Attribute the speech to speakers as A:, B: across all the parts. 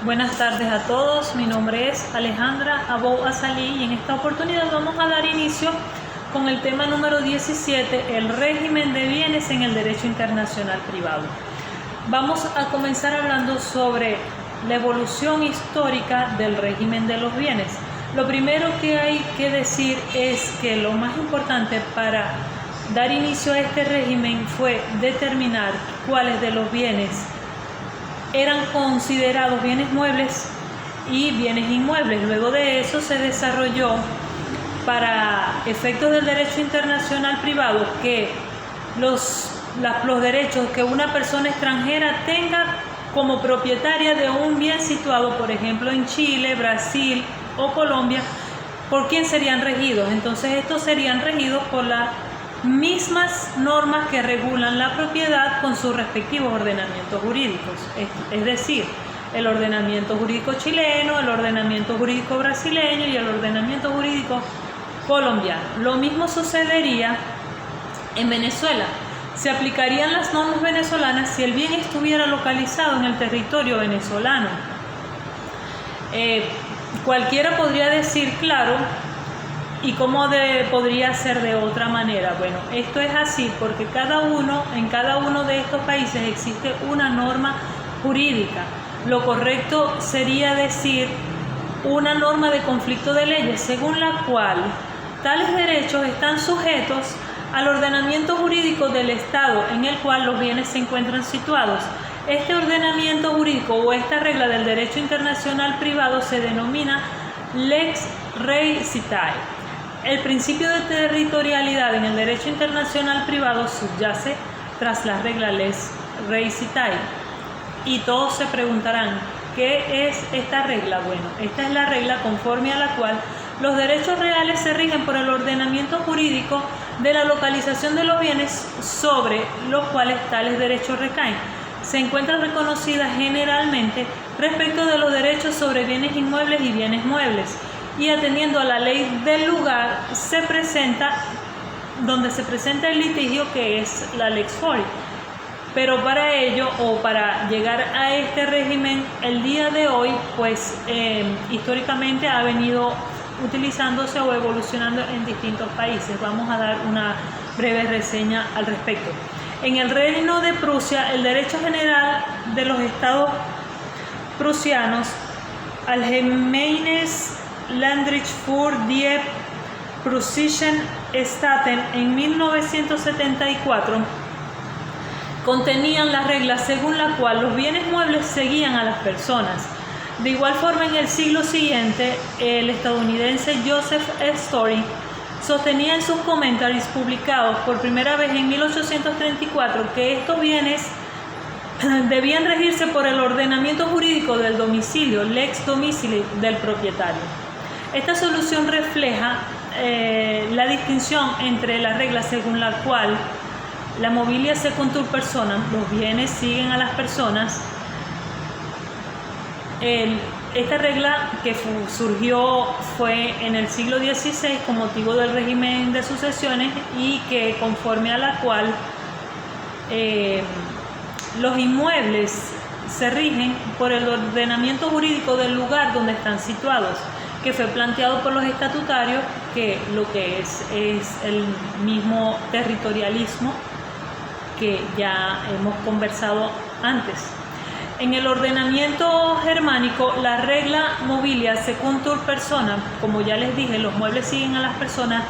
A: Buenas tardes a todos, mi nombre es Alejandra Abou Azalí y en esta oportunidad vamos a dar inicio con el tema número 17, el régimen de bienes en el derecho internacional privado. Vamos a comenzar hablando sobre la evolución histórica del régimen de los bienes. Lo primero que hay que decir es que lo más importante para dar inicio a este régimen fue determinar cuáles de los bienes eran considerados bienes muebles y bienes inmuebles. Luego de eso se desarrolló para efectos del derecho internacional privado que los derechos que una persona extranjera tenga como propietaria de un bien situado, por ejemplo, en Chile, Brasil o Colombia, ¿por quién serían regidos? Entonces estos serían regidos por las mismas normas que regulan la propiedad con sus respectivos ordenamientos jurídicos, es decir, el ordenamiento jurídico chileno, el ordenamiento jurídico brasileño y el ordenamiento jurídico colombiano. Lo mismo sucedería en Venezuela. Se aplicarían las normas venezolanas si el bien estuviera localizado en el territorio venezolano. Cualquiera podría decir, claro, ¿y cómo podría ser de otra manera? Bueno, esto es así porque en cada uno de estos países existe una norma jurídica. Lo correcto sería decir una norma de conflicto de leyes, según la cual tales derechos están sujetos al ordenamiento jurídico del Estado en el cual los bienes se encuentran situados. Este ordenamiento jurídico o esta regla del derecho internacional privado se denomina Lex Rei Citae. El principio de territorialidad en el derecho internacional privado subyace tras la regla Lex Rei Citae. Y todos se preguntarán, ¿qué es esta regla? Bueno, esta es la regla conforme a la cual los derechos reales se rigen por el ordenamiento jurídico de la localización de los bienes sobre los cuales tales derechos recaen. Se encuentra reconocida generalmente respecto de los derechos sobre bienes inmuebles y bienes muebles, y atendiendo a la ley del lugar donde se presenta el litigio, que es la Lex Fori. Pero para ello, o para llegar a este régimen, el día de hoy, pues históricamente ha venido utilizándose o evolucionando en distintos países. Vamos a dar una breve reseña al respecto. En el Reino de Prusia, el derecho general de los estados prusianos, Allgemeines Landrecht für die Preußischen Staaten, en 1974, contenían las reglas según la cual los bienes muebles seguían a las personas. De igual forma, en el siglo siguiente, el estadounidense Joseph Story sostenía en sus comentarios publicados por primera vez en 1834 que estos bienes debían regirse por el ordenamiento jurídico del domicilio, lex domicili, del propietario. Esta solución refleja la distinción entre la regla según la cual la mobilia secuntur personam, los bienes siguen a las personas. Esta regla que surgió fue en el siglo XVI con motivo del régimen de sucesiones y que conforme a la cual los inmuebles se rigen por el ordenamiento jurídico del lugar donde están situados, que fue planteado por los estatutarios, que lo que es el mismo territorialismo que ya hemos conversado antes. En el ordenamiento germánico, la regla mobilia secuntur personam, como ya les dije, los muebles siguen a las personas,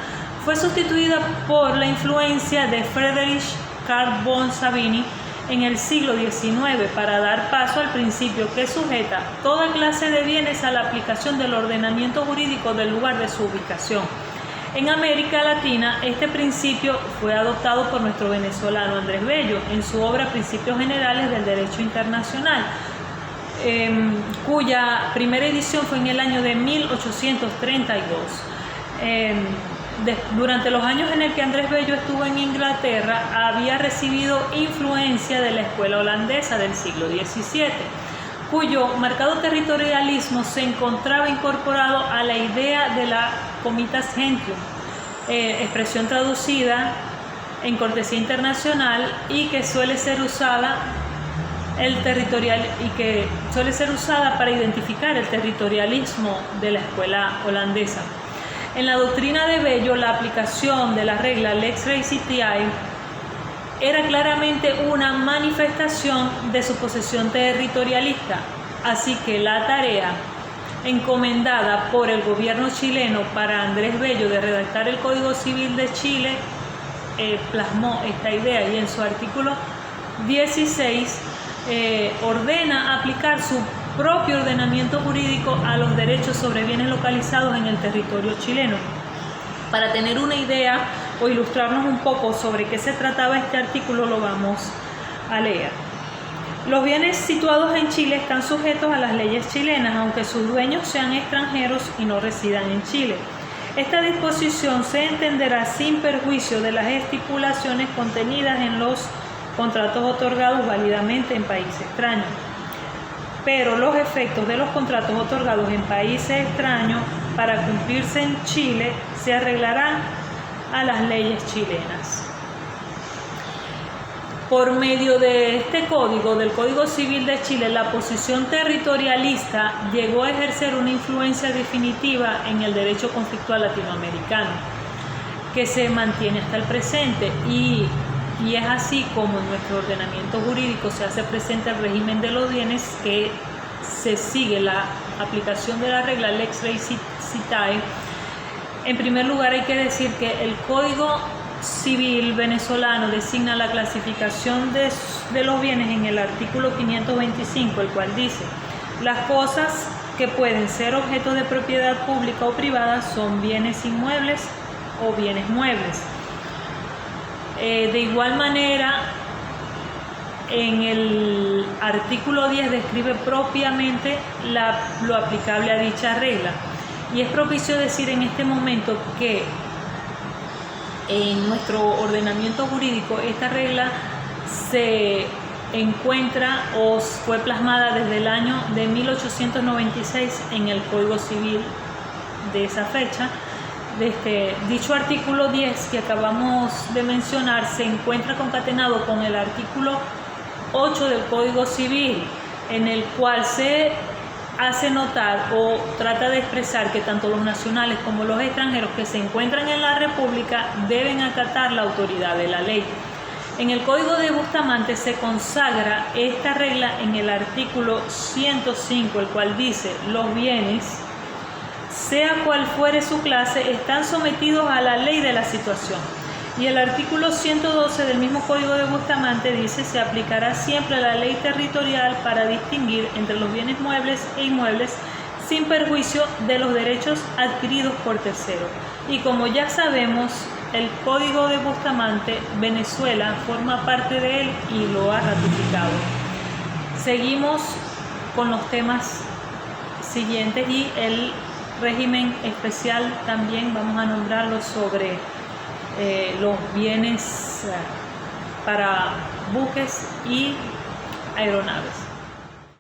A: fue sustituida por la influencia de Friedrich Karl von Savigny en el siglo XIX para dar paso al principio que sujeta toda clase de bienes a la aplicación del ordenamiento jurídico del lugar de su ubicación. En América Latina, este principio fue adoptado por nuestro venezolano Andrés Bello en su obra Principios Generales del Derecho Internacional, cuya primera edición fue en el año de 1832. Durante los años en el que Andrés Bello estuvo en Inglaterra, había recibido influencia de la escuela holandesa del siglo XVII, cuyo marcado territorialismo se encontraba incorporado a la idea de la comitas gentium, expresión traducida en cortesía internacional y que suele ser usada el territorial y que suele ser usada para identificar el territorialismo de la escuela holandesa. En la doctrina de Bello, la aplicación de la regla Lex Recitiae era claramente una manifestación de su posesión territorialista, así que la tarea encomendada por el gobierno chileno para Andrés Bello de redactar el Código Civil de Chile plasmó esta idea, y en su artículo 16 ordena aplicar su propio ordenamiento jurídico a los derechos sobre bienes localizados en el territorio chileno. Para tener una idea o ilustrarnos un poco sobre qué se trataba este artículo, lo vamos a leer. Los bienes situados en Chile están sujetos a las leyes chilenas, aunque sus dueños sean extranjeros y no residan en Chile. Esta disposición se entenderá sin perjuicio de las estipulaciones contenidas en los contratos otorgados válidamente en países extraños. Pero los efectos de los contratos otorgados en países extraños para cumplirse en Chile se arreglarán a las leyes chilenas. Por medio de este código, del Código Civil de Chile, la posición territorialista llegó a ejercer una influencia definitiva en el derecho conflictual latinoamericano, que se mantiene hasta el presente, y es así como en nuestro ordenamiento jurídico se hace presente el régimen de los bienes, que se sigue la aplicación de la regla Lex Recitiae. En primer lugar, hay que decir que el Código Civil venezolano designa la clasificación de los bienes en el artículo 525, el cual dice: las cosas que pueden ser objeto de propiedad pública o privada son bienes inmuebles o bienes muebles. De igual manera, en el artículo 10 describe propiamente lo aplicable a dicha regla, y es propicio decir en este momento que en nuestro ordenamiento jurídico esta regla se encuentra o fue plasmada desde el año de 1896 en el Código Civil de esa fecha. Dicho artículo 10 que acabamos de mencionar se encuentra concatenado con el artículo 8 del Código Civil, en el cual se hace notar o trata de expresar que tanto los nacionales como los extranjeros que se encuentran en la República deben acatar la autoridad de la ley. En el Código de Bustamante se consagra esta regla en el artículo 105, el cual dice: los bienes, sea cual fuere su clase, están sometidos a la ley de la situación. Y el artículo 112 del mismo Código de Bustamante dice: se aplicará siempre la ley territorial para distinguir entre los bienes muebles e inmuebles, sin perjuicio de los derechos adquiridos por terceros. Y como ya sabemos, el Código de Bustamante, Venezuela forma parte de él y lo ha ratificado. Seguimos con los temas siguientes, y el régimen especial también vamos a nombrarlo sobre los bienes para buques y aeronaves.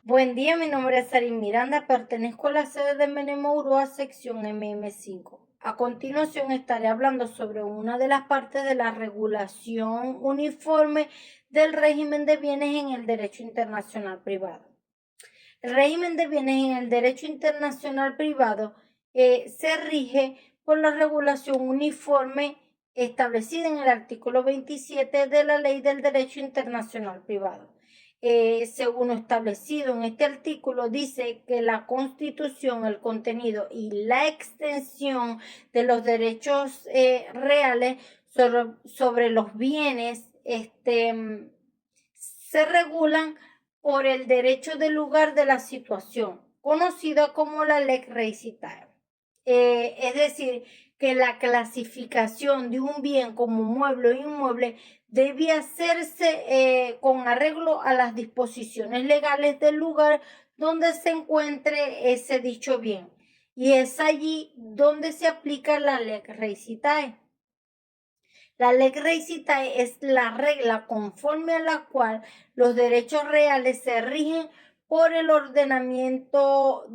B: Buen día, mi nombre es Sarin Miranda, pertenezco a la sede de Menemouroa, sección MM5. A continuación estaré hablando sobre una de las partes de la regulación uniforme del régimen de bienes en el derecho internacional privado. El régimen de bienes en el derecho internacional privado se rige por la regulación uniforme establecida en el artículo 27 de la Ley del Derecho Internacional Privado. Según lo establecido en este artículo, dice que la Constitución, el contenido y la extensión de los derechos reales sobre los bienes se regulan por el derecho del lugar de la situación, conocida como la Lex Recitiae. Es decir, que la clasificación de un bien como mueble o inmueble debe hacerse con arreglo a las disposiciones legales del lugar donde se encuentre ese dicho bien, y es allí donde se aplica la Lex Recitiae. La Lex Recitiae es la regla conforme a la cual los derechos reales se rigen por el ordenamiento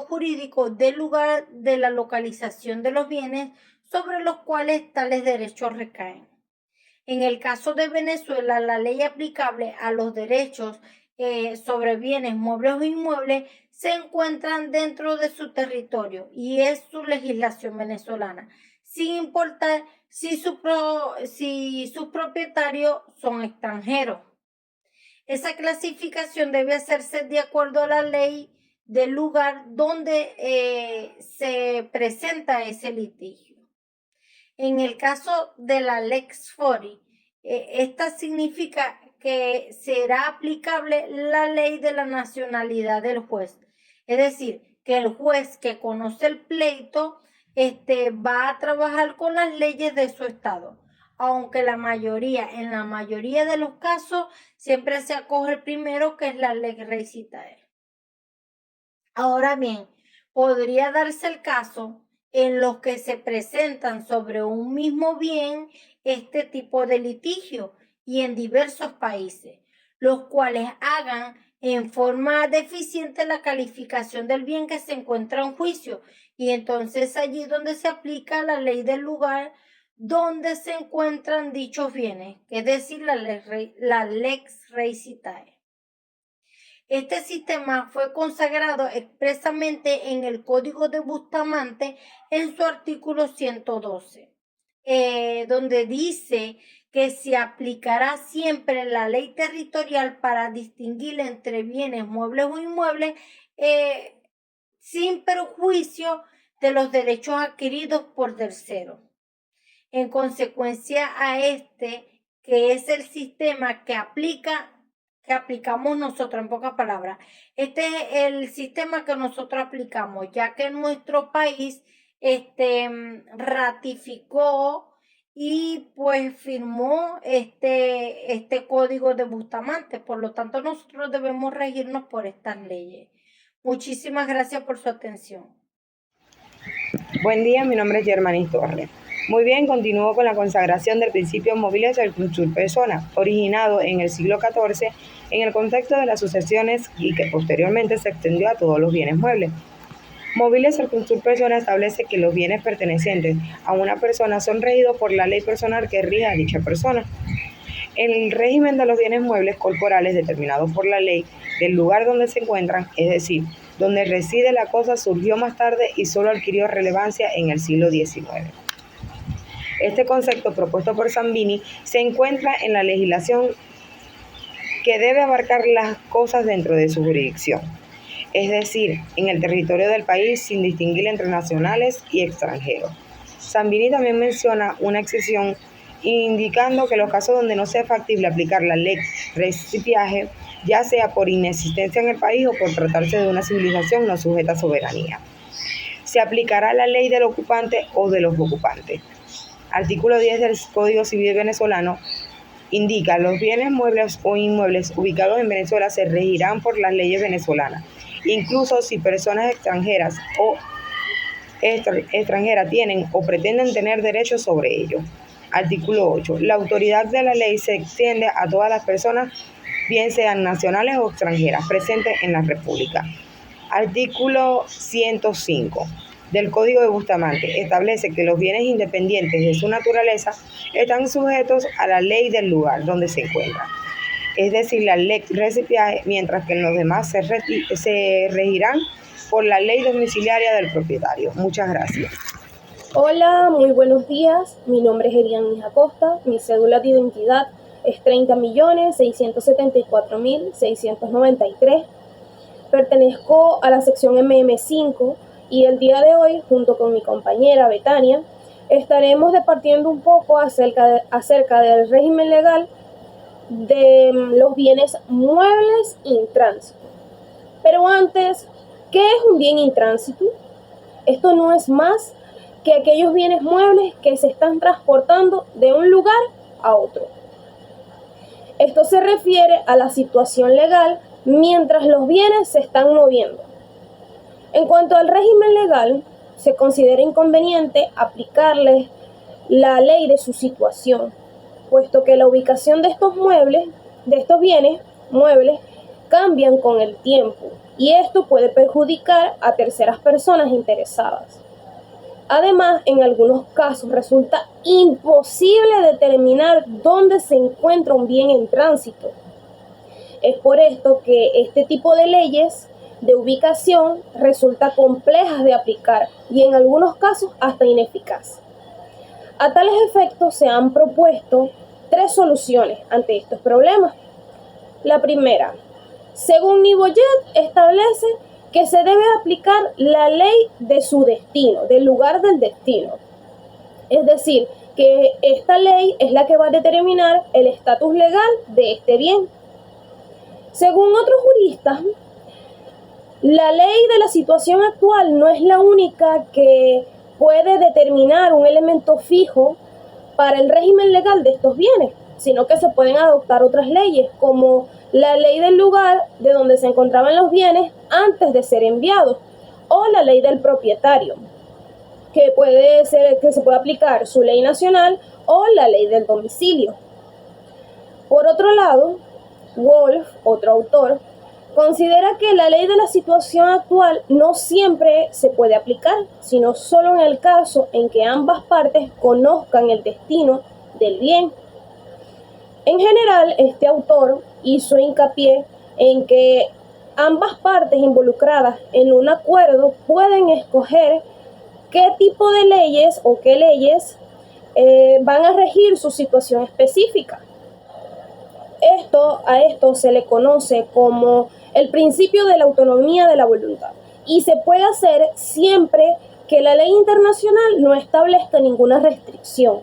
B: jurídico del lugar de la localización de los bienes sobre los cuales tales derechos recaen. En el caso de Venezuela, la ley aplicable a los derechos sobre bienes muebles o inmuebles se encuentran dentro de su territorio y es su legislación venezolana, sin importar si sus propietarios son extranjeros. Esa clasificación debe hacerse de acuerdo a la ley del lugar donde se presenta ese litigio. En el caso de la Lex Fori, esta significa que será aplicable la ley de la nacionalidad del juez. Es decir, que el juez que conoce el pleito va a trabajar con las leyes de su estado. Aunque en la mayoría de los casos, siempre se acoge el primero, que es la ley Rey Citae. Ahora bien, podría darse el caso en los que se presentan sobre un mismo bien este tipo de litigio y en diversos países, los cuales hagan en forma deficiente la calificación del bien que se encuentra en juicio, y entonces allí donde se aplica la ley del lugar donde se encuentran dichos bienes, es decir, la Lex Rei Citae. Este sistema fue consagrado expresamente en el Código de Bustamante en su artículo 112, donde dice que se aplicará siempre la ley territorial para distinguir entre bienes muebles o inmuebles sin perjuicio de los derechos adquiridos por terceros. En consecuencia a que es el sistema que aplicamos nosotros, en pocas palabras. Este es el sistema que nosotros aplicamos, ya que nuestro país ratificó y pues firmó este Código de Bustamante. Por lo tanto, nosotros debemos regirnos por estas leyes. Muchísimas gracias por su atención.
C: Buen día, mi nombre es Germanis Torres. Muy bien, continúo con la consagración del principio mobilis circunsur persona, originado en el siglo XIV en el contexto de las sucesiones y que posteriormente se extendió a todos los bienes muebles. Mobilis circunsur persona establece que los bienes pertenecientes a una persona son regidos por la ley personal que rige a dicha persona. El régimen de los bienes muebles corporales determinado por la ley del lugar donde se encuentran, es decir, donde reside la cosa, surgió más tarde y solo adquirió relevancia en el siglo XIX. Este concepto propuesto por Zambini se encuentra en la legislación que debe abarcar las cosas dentro de su jurisdicción, es decir, en el territorio del país sin distinguir entre nacionales y extranjeros. Zambini también menciona una excepción indicando que los casos donde no sea factible aplicar la ley recipiaje, ya sea por inexistencia en el país o por tratarse de una civilización no sujeta a soberanía, se aplicará la ley del ocupante o de los ocupantes. Artículo 10 del Código Civil venezolano indica: los bienes muebles o inmuebles ubicados en Venezuela se regirán por las leyes venezolanas, incluso si personas extranjeras o extranjeras tienen o pretenden tener derechos sobre ellos. Artículo 8. La autoridad de la ley se extiende a todas las personas, bien sean nacionales o extranjeras, presentes en la República. Artículo 105 del Código de Bustamante establece que los bienes independientes de su naturaleza están sujetos a la ley del lugar donde se encuentran, es decir, la ley recipiaje, mientras que en los demás se regirán por la ley domiciliaria del propietario. Muchas gracias.
D: Hola, muy buenos días. Mi nombre es Elianis Acosta. Mi cédula de identidad es 30.674.693. Pertenezco a la sección MM5 y el día de hoy, junto con mi compañera Betania, estaremos departiendo un poco acerca del régimen legal de los bienes muebles intránsitos. Pero antes, ¿qué es un bien intránsito? Esto no es más que aquellos bienes muebles que se están transportando de un lugar a otro. Esto se refiere a la situación legal mientras los bienes se están moviendo. En cuanto al régimen legal, se considera inconveniente aplicarles la ley de su situación, puesto que la ubicación de estos bienes muebles, cambian con el tiempo y esto puede perjudicar a terceras personas interesadas. Además, en algunos casos resulta imposible determinar dónde se encuentra un bien en tránsito. Es por esto que este tipo de leyes de ubicación resulta complejas de aplicar y en algunos casos hasta ineficaz. A tales efectos se han propuesto 3 soluciones ante estos problemas. La primera, según Niboyet, establece que se debe aplicar la ley de su destino, del lugar del destino. Es decir, que esta ley es la que va a determinar el estatus legal de este bien. Según otros juristas, la ley de la situación actual no es la única que puede determinar un elemento fijo para el régimen legal de estos bienes, sino que se pueden adoptar otras leyes, como la ley del lugar de donde se encontraban los bienes antes de ser enviados, o la ley del propietario, que se puede aplicar su ley nacional o la ley del domicilio. Por otro lado, Wolf, otro autor, considera que la ley de la situación actual no siempre se puede aplicar, sino solo en el caso en que ambas partes conozcan el destino del bien. En general, este autor hizo hincapié en que ambas partes involucradas en un acuerdo pueden escoger qué tipo de leyes o qué leyes van a regir su situación específica. A esto se le conoce como el principio de la autonomía de la voluntad y se puede hacer siempre que la ley internacional no establezca ninguna restricción.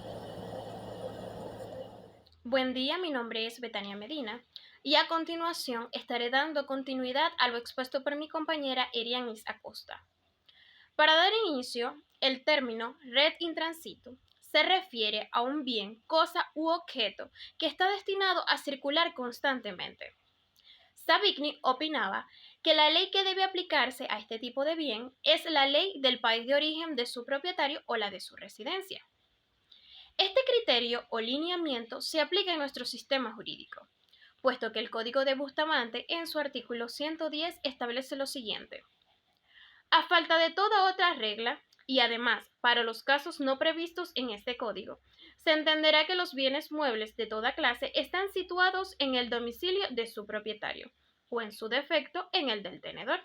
E: Buen día, mi nombre es Betania Medina y a continuación estaré dando continuidad a lo expuesto por mi compañera Erianis Acosta. Para dar inicio, el término red in transito se refiere a un bien, cosa u objeto que está destinado a circular constantemente. Savigny opinaba que la ley que debe aplicarse a este tipo de bien es la ley del país de origen de su propietario o la de su residencia. Este criterio o lineamiento se aplica en nuestro sistema jurídico, puesto que el Código de Bustamante en su artículo 110 establece lo siguiente. A falta de toda otra regla, y además para los casos no previstos en este código, se entenderá que los bienes muebles de toda clase están situados en el domicilio de su propietario, o en su defecto en el del tenedor.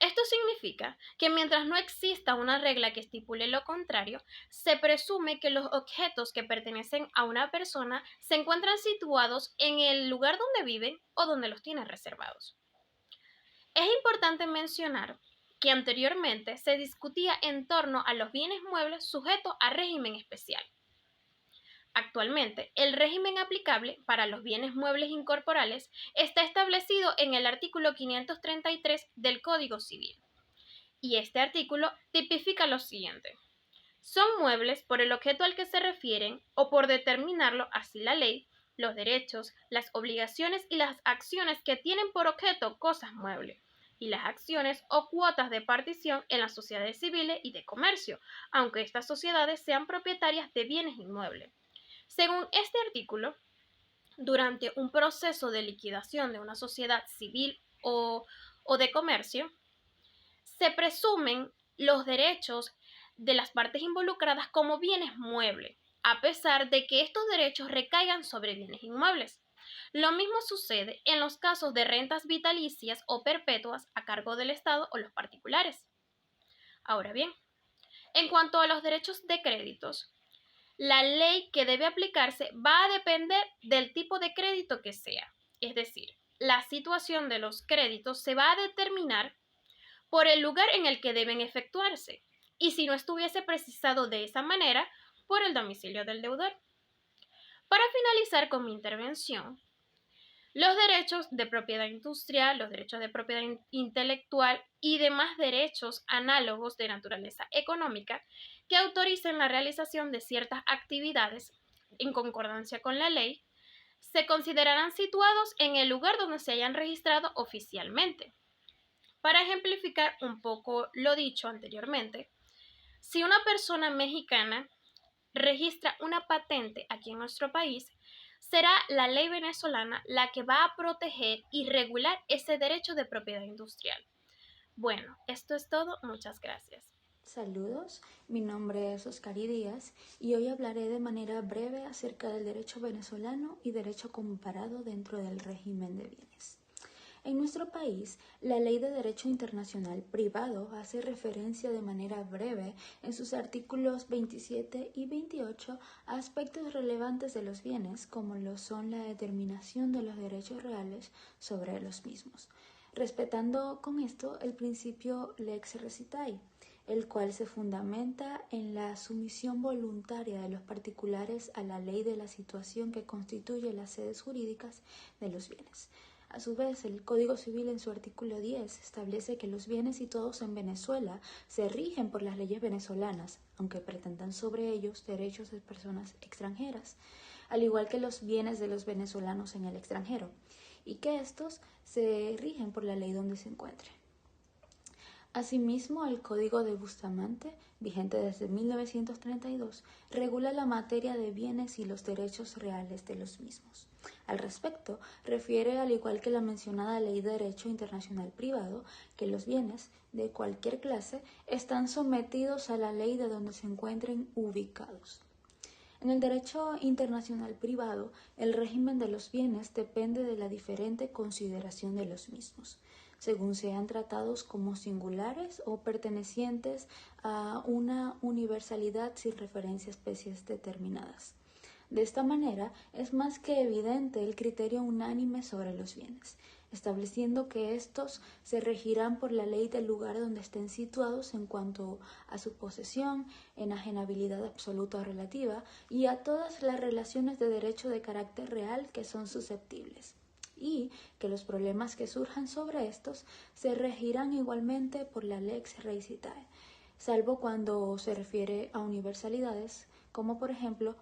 E: Esto significa que mientras no exista una regla que estipule lo contrario, se presume que los objetos que pertenecen a una persona se encuentran situados en el lugar donde viven o donde los tiene reservados. Es importante mencionar que anteriormente se discutía en torno a los bienes muebles sujetos a régimen especial. Actualmente, el régimen aplicable para los bienes muebles incorporales está establecido en el artículo 533 del Código Civil. Y este artículo tipifica lo siguiente. Son muebles por el objeto al que se refieren o por determinarlo así la ley, los derechos, las obligaciones y las acciones que tienen por objeto cosas muebles, y las acciones o cuotas de partición en las sociedades civiles y de comercio, aunque estas sociedades sean propietarias de bienes inmuebles. Según este artículo, durante un proceso de liquidación de una sociedad civil o de comercio, se presumen los derechos de las partes involucradas como bienes muebles, a pesar de que estos derechos recaigan sobre bienes inmuebles. Lo mismo sucede en los casos de rentas vitalicias o perpetuas a cargo del Estado o los particulares. Ahora bien, en cuanto a los derechos de créditos, la ley que debe aplicarse va a depender del tipo de crédito que sea. Es decir, la situación de los créditos se va a determinar por el lugar en el que deben efectuarse y si no estuviese precisado de esa manera, por el domicilio del deudor. Para finalizar con mi intervención, los derechos de propiedad industrial, los derechos de propiedad intelectual y demás derechos análogos de naturaleza económica que autoricen la realización de ciertas actividades en concordancia con la ley, se considerarán situados en el lugar donde se hayan registrado oficialmente. Para ejemplificar un poco lo dicho anteriormente, si una persona mexicana registra una patente aquí en nuestro país, será la ley venezolana la que va a proteger y regular ese derecho de propiedad industrial. Bueno, esto es todo. Muchas gracias.
F: Saludos, mi nombre es Oscar Díaz y hoy hablaré de manera breve acerca del derecho venezolano y derecho comparado dentro del régimen de bienes. En nuestro país, la Ley de Derecho Internacional Privado hace referencia de manera breve en sus artículos 27 y 28 a aspectos relevantes de los bienes, como lo son la determinación de los derechos reales sobre los mismos, respetando con esto el principio lex recitae, el cual se fundamenta en la sumisión voluntaria de los particulares a la ley de la situación que constituye las sedes jurídicas de los bienes. A su vez, el Código Civil en su artículo 10 establece que los bienes y todos en Venezuela se rigen por las leyes venezolanas, aunque pretendan sobre ellos derechos de personas extranjeras, al igual que los bienes de los venezolanos en el extranjero, y que estos se rigen por la ley donde se encuentren. Asimismo, el Código de Bustamante, vigente desde 1932, regula la materia de bienes y los derechos reales de los mismos. Al respecto, refiere, al igual que la mencionada Ley de Derecho Internacional Privado, que los bienes, de cualquier clase, están sometidos a la ley de donde se encuentren ubicados. En el derecho internacional privado, el régimen de los bienes depende de la diferente consideración de los mismos, según sean tratados como singulares o pertenecientes a una universalidad sin referencia a especies determinadas. De esta manera, es más que evidente el criterio unánime sobre los bienes, estableciendo que estos se regirán por la ley del lugar donde estén situados en cuanto a su posesión, enajenabilidad absoluta o relativa, y a todas las relaciones de derecho de carácter real que son susceptibles, y que los problemas que surjan sobre estos se regirán igualmente por la lex recitae, salvo cuando se refiere a universalidades, como por ejemplo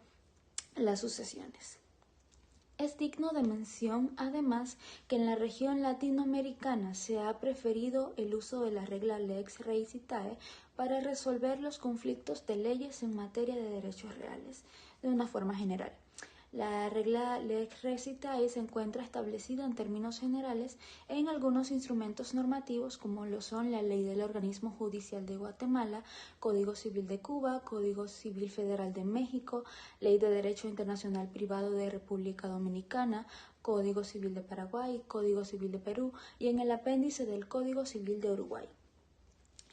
F: las sucesiones. Es digno de mención, además, que en la región latinoamericana se ha preferido el uso de la regla lex recitae para resolver los conflictos de leyes en materia de derechos reales de una forma general. La regla lex recitae se encuentra establecida en términos generales en algunos instrumentos normativos como lo son la Ley del Organismo Judicial de Guatemala, Código Civil de Cuba, Código Civil Federal de México, Ley de Derecho Internacional Privado de República Dominicana, Código Civil de Paraguay, Código Civil de Perú y en el apéndice del Código Civil de Uruguay.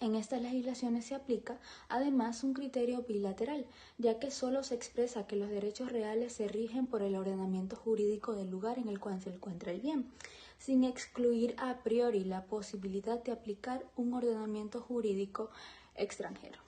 F: En estas legislaciones se aplica, además, un criterio bilateral, ya que solo se expresa que los derechos reales se rigen por el ordenamiento jurídico del lugar en el cual se encuentra el bien, sin excluir a priori la posibilidad de aplicar un ordenamiento jurídico extranjero.